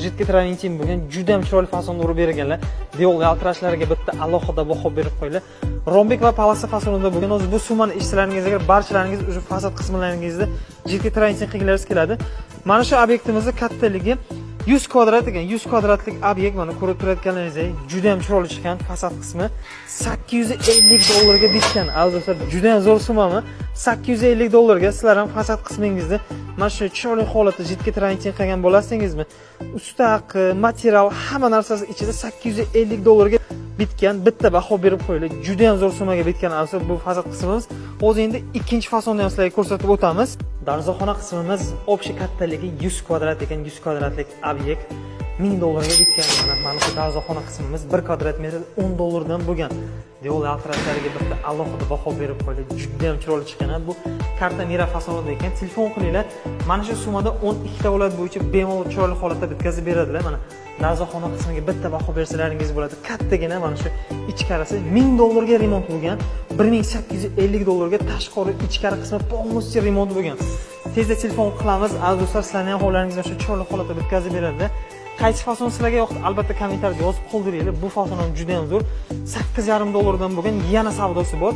jiddiy trending bo'lgan, juda ham chiroyli fasonda urib berganlar. Diol yaltirashlarga bitta alohida baho berib qo'ylar. Rombik va palasa fasonida bo'lgan. O'zi bu summani eshitlaringizga barchalaringiz o'sha fasad qismlaringizda jiddiy trending qilgaringiz keladi. Mana shu obyektimizning kattaligi 100 kvadrat ekan. 100 kvadratlik obyekt, mana ko'rib turayotganingizdek, juda ham chiroyli chiqqan fasad qismi. $850 bitgan. Azizlar, juda ham zo'r summami? $850 sizlar ham fasad qismingizni mana shu chiroyli holatda jiddiy trending qilgan bo'lasingizmi? Ustaqi, material, hamma narsasi ichida $850 bitgan, bitta baho berib qo'yildi. Juda ham zo'r summaga bitgan asl bu fasad qismimiz. Hozir endi ikkinchi fasonni ham sizlarga ko'rsatib o'tamiz. Darvozaxona qismimiz общий kattaligi 100 kvadrat ekan, 100 kvadratlik obyekt $1000 bitgan. Mana shu darvozaxona qismimiz 1 kvadrat metr $10 dan bo'lgan. Diol yaltirashlariga bitta alohida baho berib qo'yildi. Juda ham chiroyli chiqqan. Bu karta mira fasonida ekan. Telefon qilinglar. Mana shu summada 12 ta viloyat bo'yicha bemalol chiroyli holatda bitkazib beradilar. Mana darvozaxona qismiga bitta baho bersalaringiz bo'ladi. Kattagina mana shu ichkarisi $1000 ga remont bo'lgan. $1850 ga tashqari ichkari qismi полностью remont bo'lgan. Tezda telefon qilamiz. Aziz do'stlar, sizlarning ahvollaringizni shu chiroyli holatda bitkazib beradi. Qaysi fason sizlarga yoqdi? Albatta kommentariyada yozib qoldiringlar. Bu fason ham juda ham zo'r. $8,5 dan bo'lgan yana savdosi bor.